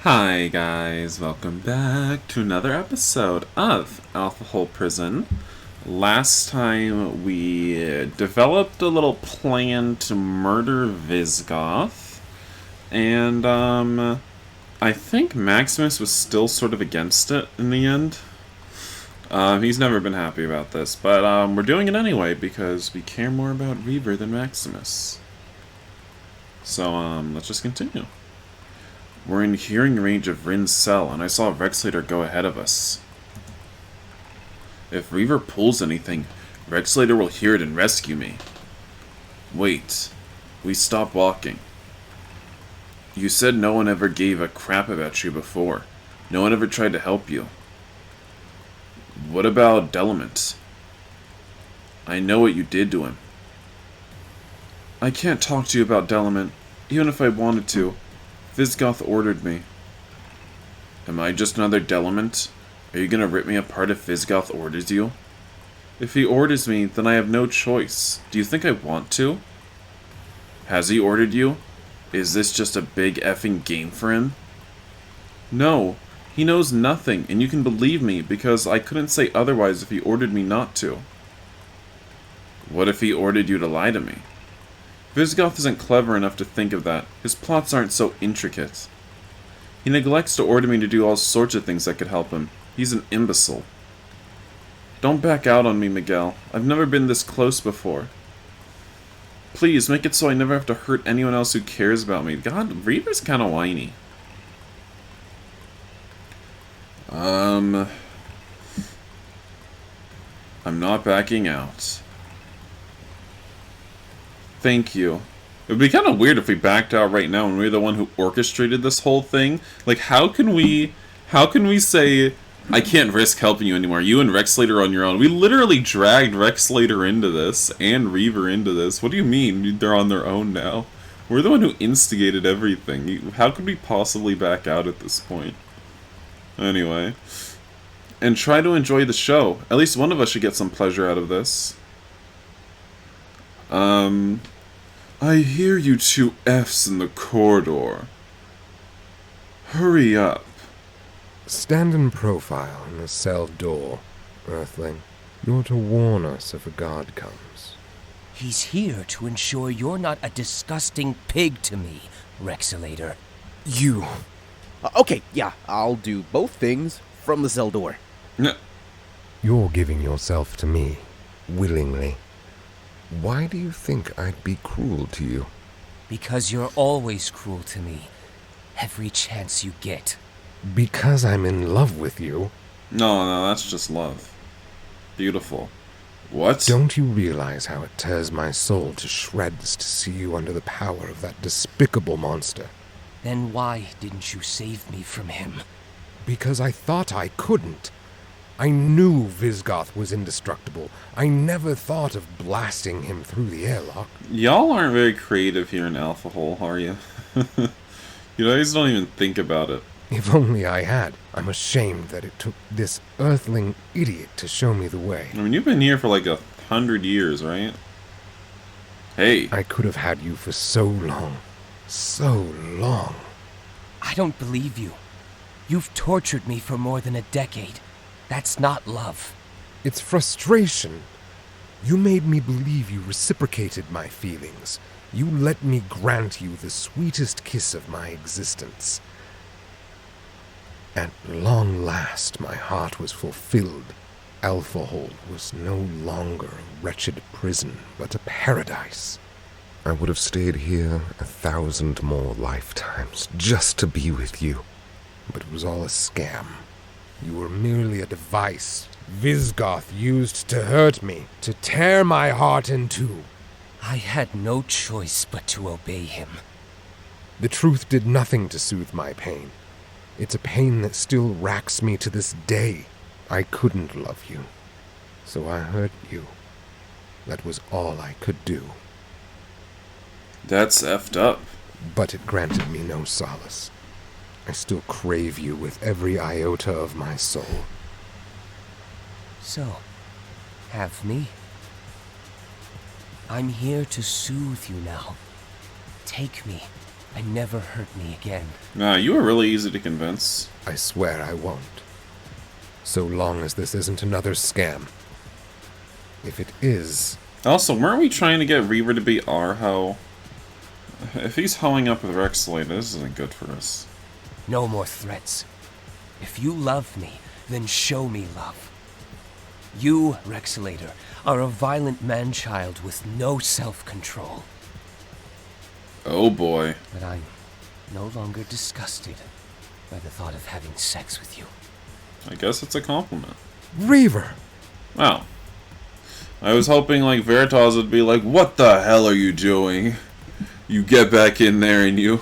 Hi guys, welcome back to another episode of Alcohol Prison. Last time we developed a little plan to murder Viz-Goth, and I think Maximus was still sort of against it in the end. He's never been happy about this, but we're doing it anyway because we care more about Reaver than Maximus. So let's just continue. We're in hearing range of Rin's cell, and I saw Rexlater go ahead of us. If Reaver pulls anything, Rexlater will hear it and rescue me. Wait. We stop walking. You said no one ever gave a crap about you before. No one ever tried to help you. What about Delimant? I know what you did to him. I can't talk to you about Delimant, even if I wanted to. Viz-Goth ordered me. Am I just another Delimant? Are you gonna rip me apart if Viz-Goth orders you? If he orders me, then I have no choice. Do you think I want to? Has he ordered you? Is this just a big effing game for him? No, he knows nothing, and you can believe me, because I couldn't say otherwise if he ordered me not to. What if he ordered you to lie to me? Viz-Goth isn't clever enough to think of that. His plots aren't so intricate. He neglects to order me to do all sorts of things that could help him. He's an imbecile. Don't back out on me, Miguel. I've never been this close before. Please, make it so I never have to hurt anyone else who cares about me. God, Reaver's kinda whiny. I'm not backing out. Thank you. It would be kind of weird if we backed out right now and we we're the one who orchestrated this whole thing. Like, how can we say, I can't risk helping you anymore. You and Rexlater on your own. We literally dragged Rexlater into this and Reaver into this. What do you mean they're on their own now? We're the one who instigated everything. How could we possibly back out at this point? Anyway. And try to enjoy the show. At least one of us should get some pleasure out of this. I hear you two Fs in the corridor. Hurry up. Stand in profile in the cell door, Earthling. You're to warn us if a guard comes. He's here to ensure you're not a disgusting pig to me, Rexlater. You. Okay, yeah, I'll do both things from the cell door. No. You're giving yourself to me, willingly. Why do you think I'd be cruel to you? Because you're always cruel to me. Every chance you get. Because I'm in love with you? No, that's just love. Beautiful. What? Don't you realize how it tears my soul to shreds to see you under the power of that despicable monster? Then why didn't you save me from him? Because I thought I couldn't. I knew Viz-Goth was indestructible. I never thought of blasting him through the airlock. Y'all aren't very creative here in Alpha Hole, are you? You guys don't even think about it. If only I had. I'm ashamed that it took this Earthling idiot to show me the way. I mean, you've been here for like 100 years, right? Hey. I could have had you for so long. So long. I don't believe you. You've tortured me for more than a decade. That's not love. It's frustration. You made me believe you reciprocated my feelings. You let me grant you the sweetest kiss of my existence. At long last, my heart was fulfilled. Alpha Hole was no longer a wretched prison, but a paradise. I would have stayed here 1,000 more lifetimes just to be with you. But it was all a scam. You were merely a device Viz-Goth used to hurt me, to tear my heart in two. I had no choice but to obey him. The truth did nothing to soothe my pain. It's a pain that still racks me to this day. I couldn't love you, so I hurt you. That was all I could do. That's effed up. But it granted me no solace. I still crave you with every iota of my soul. So, have me. I'm here to soothe you now. Take me. and never hurt me again. Nah, you were really easy to convince. I swear I won't. So long as this isn't another scam. If it is, Also, weren't we trying to get Reaver to be our hoe? If he's hoeing up with Rexlade, this isn't good for us. No more threats. If you love me, then show me love. You, Rexlader, are a violent man-child with no self-control. Oh boy. But I'm no longer disgusted by the thought of having sex with you. I guess it's a compliment. Reaver! Wow. I was hoping, like, Veritas would be like, what the hell are you doing? You get back in there and you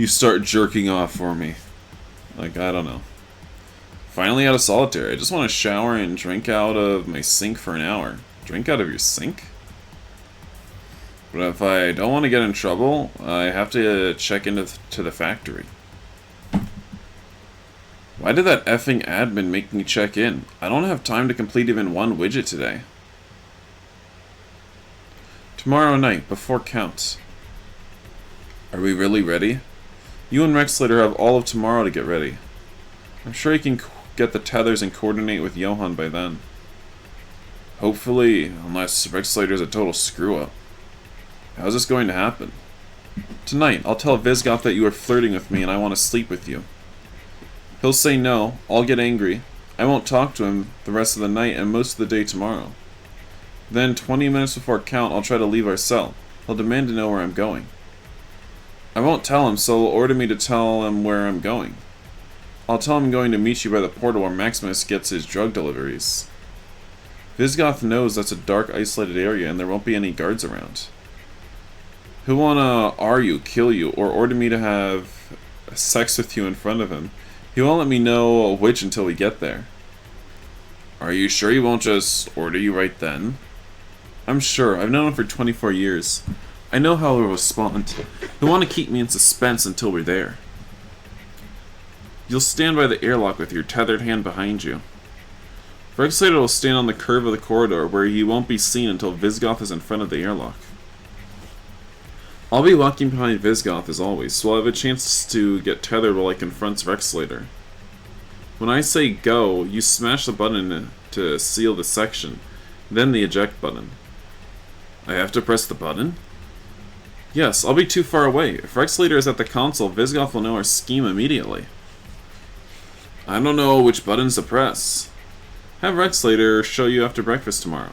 start jerking off for me. Like, I don't know. Finally out of solitary. I just want to shower and drink out of my sink for an hour. Drink out of your sink? But if I don't want to get in trouble, I have to check into the factory. Why did that effing admin make me check in? I don't have time to complete even one widget today. Tomorrow night, before counts. Are we really ready? You and Rexlader have all of tomorrow to get ready. I'm sure you can get the tethers and coordinate with Johan by then. Hopefully, unless Rexlader's a total screw-up. How's this going to happen? Tonight, I'll tell Viz-Goth that you are flirting with me and I want to sleep with you. He'll say no, I'll get angry. I won't talk to him the rest of the night and most of the day tomorrow. Then, 20 minutes before count, I'll try to leave our cell. He'll demand to know where I'm going. I won't tell him, so he'll order me to tell him where I'm going. I'll tell him I'm going to meet you by the portal where Maximus gets his drug deliveries. Viz-Goth knows that's a dark, isolated area and there won't be any guards around. He'll wanna R you, kill you, or order me to have sex with you in front of him. He won't let me know which until we get there. Are you sure he won't just order you right then? I'm sure. I've known him for 24 years. I know how he'll respond. He'll want to keep me in suspense until we're there. You'll stand by the airlock with your tethered hand behind you. Rexlader will stand on the curve of the corridor where he won't be seen until Viz-Goth is in front of the airlock. I'll be walking behind Viz-Goth as always, so I'll have a chance to get tethered while I confront Rexlader. When I say go, you smash the button to seal the section, then the eject button. I have to press the button? Yes, I'll be too far away. If Rexlader is at the console, Viz-Goth will know our scheme immediately. I don't know which buttons to press. Have Rexlader show you after breakfast tomorrow.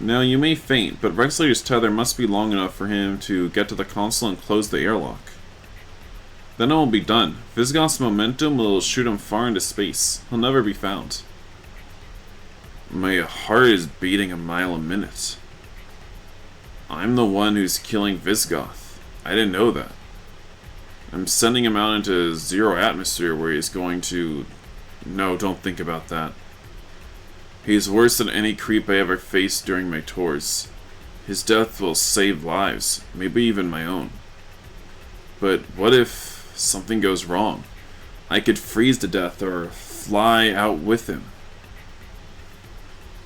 Now, you may faint, but Rexlader's tether must be long enough for him to get to the console and close the airlock. Then it will be done. Viz-Goth's momentum will shoot him far into space. He'll never be found. My heart is beating a mile a minute. I'm the one who's killing Viz-Goth. I didn't know that. I'm sending him out into zero atmosphere where he's going to... No, don't think about that. He's worse than any creep I ever faced during my tours. His death will save lives, maybe even my own. But what if something goes wrong? I could freeze to death or fly out with him.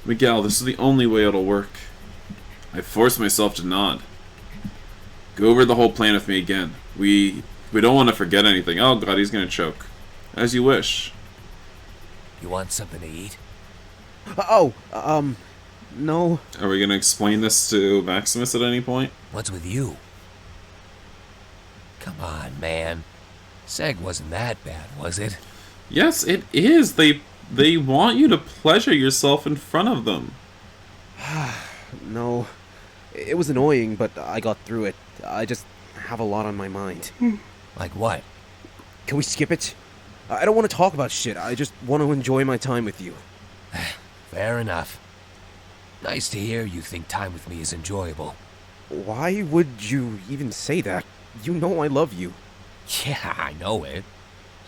Miguel, this is the only way it'll work. I forced myself to nod. Go over the whole plan with me again. We don't want to forget anything. Oh god, he's gonna choke. As you wish. You want something to eat? No. Are we gonna explain this to Maximus at any point? What's with you? Come on, man. Seg wasn't that bad, was it? Yes, it is. They want you to pleasure yourself in front of them. No. It was annoying, but I got through it. I just have a lot on my mind. Like what? Can we skip it? I don't want to talk about shit. I just want to enjoy my time with you. Fair enough. Nice to hear you think time with me is enjoyable. Why would you even say that? You know I love you. Yeah, I know it.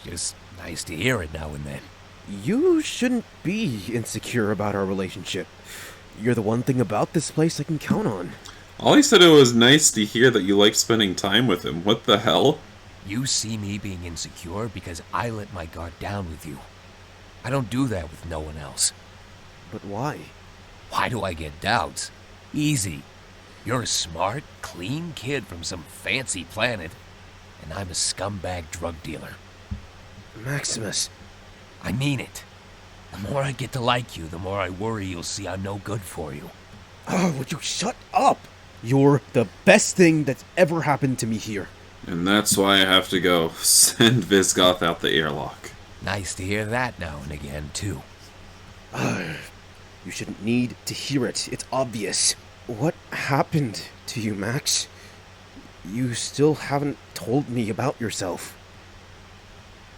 Just nice to hear it now and then. You shouldn't be insecure about our relationship. You're the one thing about this place I can count on. All he said it was nice to hear that you like spending time with him. What the hell? You see me being insecure because I let my guard down with you. I don't do that with no one else. But why? Why do I get doubts? Easy. You're a smart, clean kid from some fancy planet, and I'm a scumbag drug dealer. Maximus. I mean it. The more I get to like you, the more I worry you'll see I'm no good for you. Oh, would you shut up? You're the best thing that's ever happened to me here. And that's why I have to go send Viz-Goth out the airlock. Nice to hear that now and again, too. You shouldn't need to hear it. It's obvious. What happened to you, Max? You still haven't told me about yourself.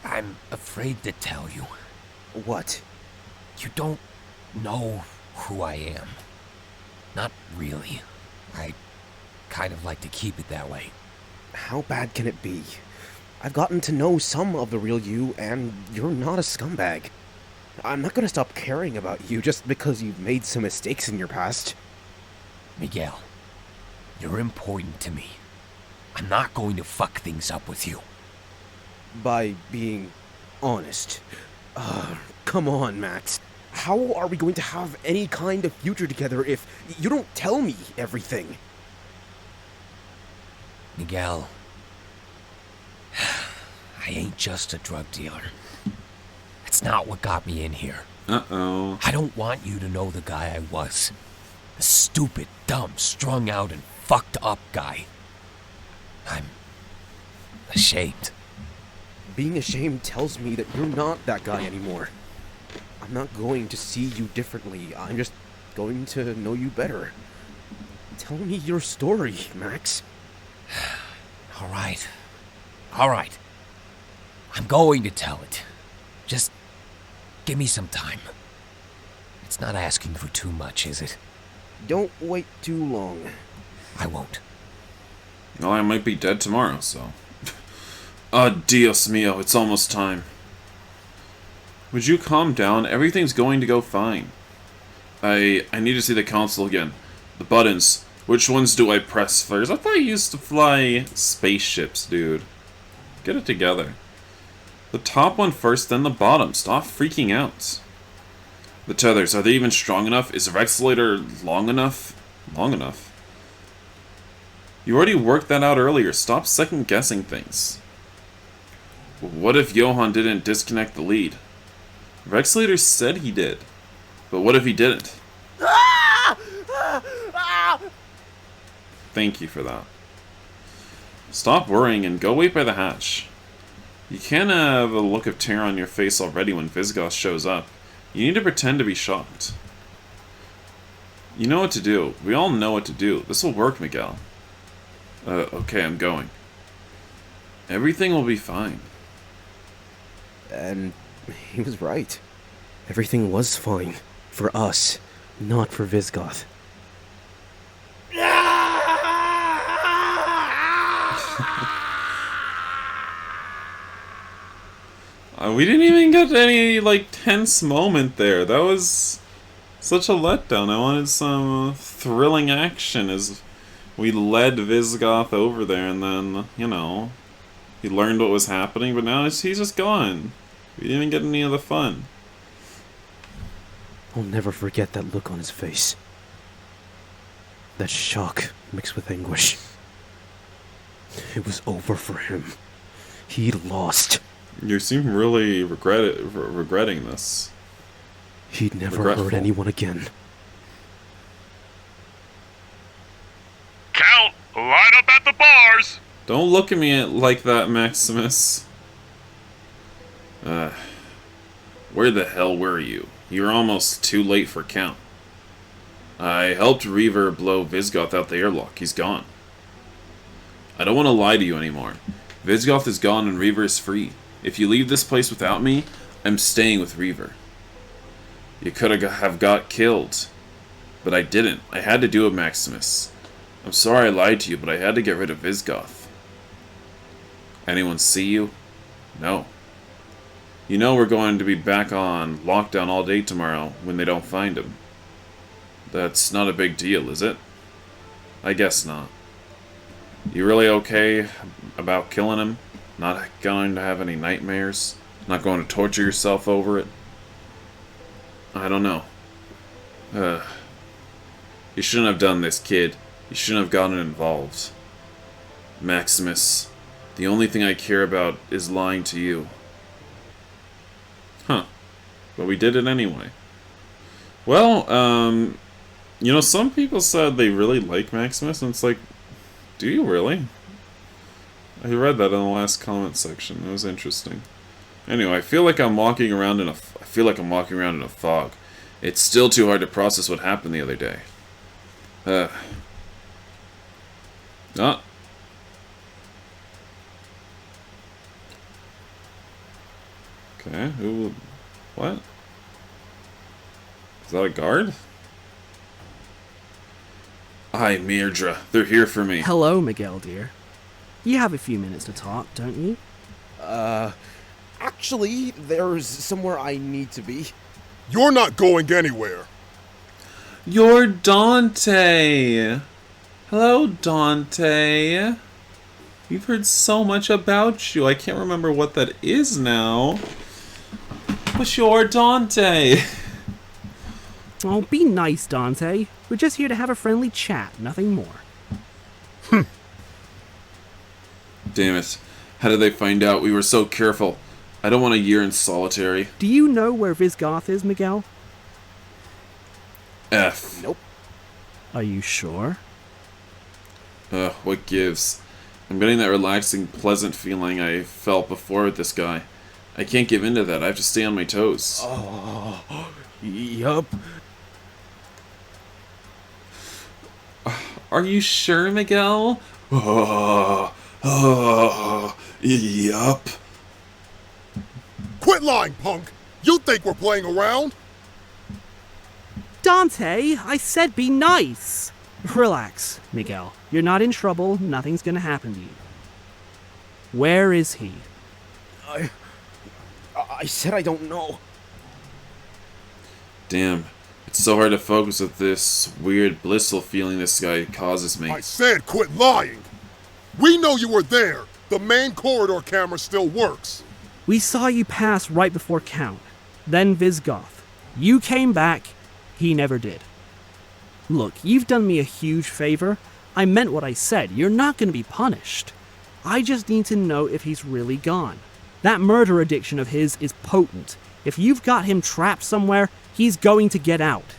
I'm afraid to tell you. What? You don't know who I am. Not really. I kind of like to keep it that way. How bad can it be? I've gotten to know some of the real you, and you're not a scumbag. I'm not gonna stop caring about you just because you've made some mistakes in your past. Miguel, you're important to me. I'm not going to fuck things up with you. By being honest. Come on, Max. How are we going to have any kind of future together if you don't tell me everything? Miguel, I ain't just a drug dealer. It's not what got me in here. Uh-oh. I don't want you to know the guy I was. A stupid, dumb, strung out, and fucked up guy. I'm ashamed. Being ashamed tells me that you're not that guy anymore. I'm not going to see you differently. I'm just going to know you better. Tell me your story, Max. All right. I'm going to tell it. Just give me some time. It's not asking for too much, is it? Don't wait too long. I won't. Well, I might be dead tomorrow, so... Dios mio, it's almost time. Would you calm down? Everything's going to go fine. I need to see the console again. The buttons. Which ones do I press first? I thought you used to fly spaceships, dude. Get it together. The top one first, then the bottom. Stop freaking out. The tethers, are they even strong enough? Is the Rexlator long enough? Long enough? You already worked that out earlier. Stop second-guessing things. What if Johann didn't disconnect the lead? Rexlator said he did. But what if he didn't? Thank you for that. Stop worrying and go wait by the hatch. You can't have a look of terror on your face already when Viz-Goth shows up. You need to pretend to be shocked. You know what to do. We all know what to do. This will work, Miguel. Okay, I'm going. Everything will be fine. And he was right. Everything was fine. For us, not for Viz-Goth. We didn't even get any, like, tense moment there. That was such a letdown. I wanted some thrilling action as we led Viz-Goth over there, and then, you know, he learned what was happening, but now he's just gone. We didn't even get any of the fun. I'll never forget that look on his face. That shock mixed with anguish. It was over for him. He lost. You seem really regretting this. He'd never Regretful. hurt anyone again. Count, line up at the bars! Don't look at me like that, Maximus. Where the hell were you? You're almost too late for count. I helped Reaver blow Viz-Goth out the airlock. He's gone. I don't want to lie to you anymore. Viz-Goth is gone and Reaver is free. If you leave this place without me, I'm staying with Reaver. You could have got killed. But I didn't. I had to do it, Maximus. I'm sorry I lied to you, but I had to get rid of Viz-Goth. Anyone see you? No. You know we're going to be back on lockdown all day tomorrow when they don't find him. That's not a big deal, is it? I guess not. You really okay about killing him? Not going to have any nightmares? Not going to torture yourself over it? I don't know. You shouldn't have done this, kid. You shouldn't have gotten involved. Maximus, the only thing I care about is lying to you. Huh. But we did it anyway. Well, you know, some people said they really like Maximus, and it's like, do you really? I read that in the last comment section. It was interesting. Anyway, I feel like I'm walking around in a fog. It's still too hard to process what happened the other day. Ah. Okay, who... What? Is that a guard? Hi, Mirdra. They're here for me. Hello, Miguel, dear. You have a few minutes to talk, don't you? Actually, there's somewhere I need to be. You're not going anywhere. You're Dante! Hello, Dante. We've heard so much about you. I can't remember what that is now. But you're Dante. Oh, be nice, Dante. We're just here to have a friendly chat, nothing more. Damn it. How did they find out? We were so careful. I don't want a year in solitary. Do you know where Viz-Goth is, Miguel? F. Nope. Are you sure? What gives? I'm getting that relaxing, pleasant feeling I felt before with this guy. I can't give in to that. I have to stay on my toes. Oh, yup. Are you sure, Miguel? Yup. Quit lying, punk! You think we're playing around? Dante, I said be nice. Relax, Miguel. You're not in trouble. Nothing's gonna happen to you. Where is he? I said I don't know. Damn. It's so hard to focus with this weird, blissful feeling this guy causes me. I said quit lying! We know you were there! The main corridor camera still works! We saw you pass right before Count, then Viz-Goth. You came back, he never did. Look, you've done me a huge favor. I meant what I said. You're not going to be punished. I just need to know if he's really gone. That murder addiction of his is potent. If you've got him trapped somewhere, he's going to get out.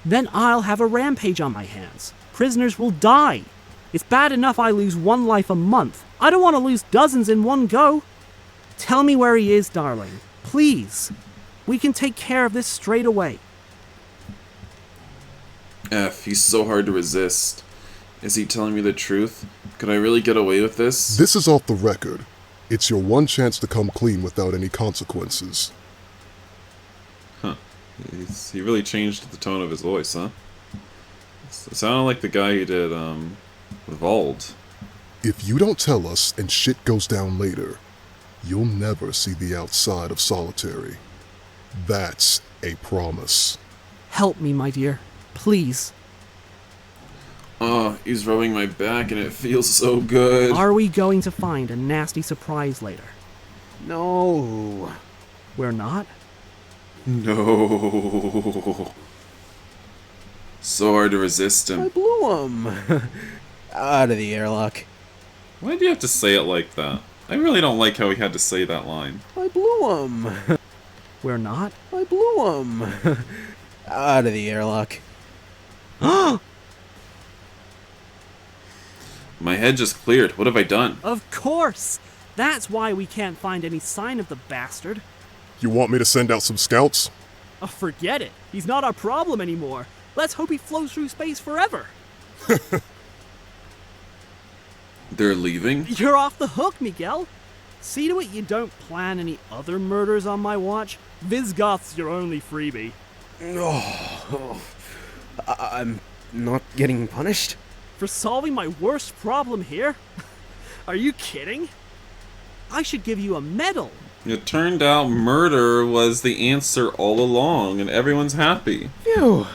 Then I'll have a rampage on my hands. Prisoners will die. It's bad enough I lose one life a month. I don't want to lose dozens in one go. Tell me where he is, darling. Please. We can take care of this straight away. F, he's so hard to resist. Is he telling me the truth? Could I really get away with this? This is off the record. It's your one chance to come clean without any consequences. Huh. He really changed the tone of his voice, huh? It sounded like the guy who did, Revolt. If you don't tell us and shit goes down later, you'll never see the outside of solitary. That's a promise. Help me, my dear. Please. Oh, he's rubbing my back and it feels so good. Are we going to find a nasty surprise later? No. We're not? No. So hard to resist I him. blew him. Out of the airlock. Why do you have to say it like that? I really don't like how he had to say that line. I blew him. We're not? I blew him. Out of the airlock. My head just cleared. What have I done? Of course! That's why we can't find any sign of the bastard. You want me to send out some scouts? Oh, forget it. He's not our problem anymore. Let's hope he flows through space forever. They're leaving? You're off the hook, Miguel. See to it you don't plan any other murders on my watch. Viz-Goth's your only freebie. I'm not getting punished? For solving my worst problem here? Are you kidding? I should give you a medal. It turned out murder was the answer all along, and everyone's happy. Phew.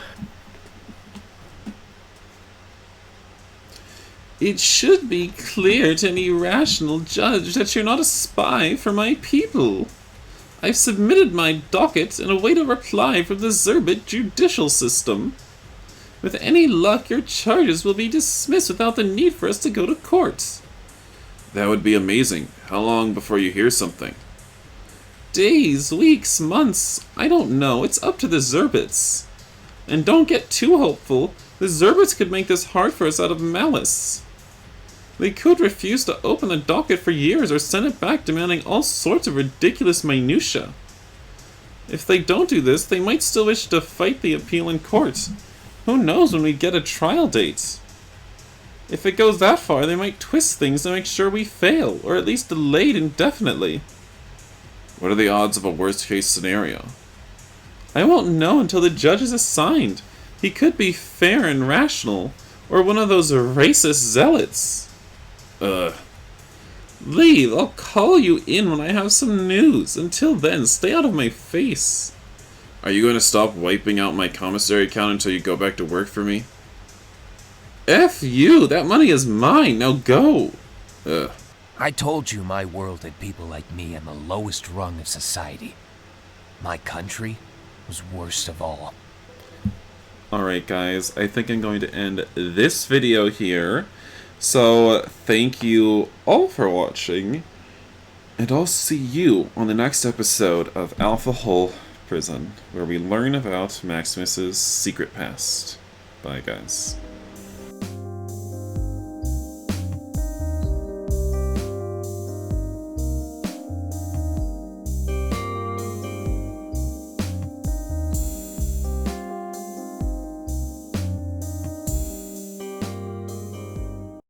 It should be clear to any rational judge that you're not a spy for my people. I've submitted my docket and await a reply from the Zerbit judicial system. With any luck, your charges will be dismissed without the need for us to go to court. That would be amazing. How long before you hear something? Days, weeks, months. I don't know. It's up to the Zerbits. And don't get too hopeful. The Zerbits could make this hard for us out of malice. They could refuse to open the docket for years or send it back demanding all sorts of ridiculous minutiae. If they don't do this, they might still wish to fight the appeal in court. Who knows when we get a trial date? If it goes that far, they might twist things to make sure we fail, or at least delayed indefinitely. What are the odds of a worst-case scenario? I won't know until the judge is assigned. He could be fair and rational, or one of those racist zealots. Leave, I'll call you in when I have some news. Until then, stay out of my face. Are you going to stop wiping out my commissary account until you go back to work for me? F you, that money is mine, now go. I told you my world had people like me on the lowest rung of society. My country was worst of all. Alright guys, I think I'm going to end this video here. So, thank you all for watching. And I'll see you on the next episode of Alpha Hole Prison, where we learn about Maximus's secret past. Bye guys.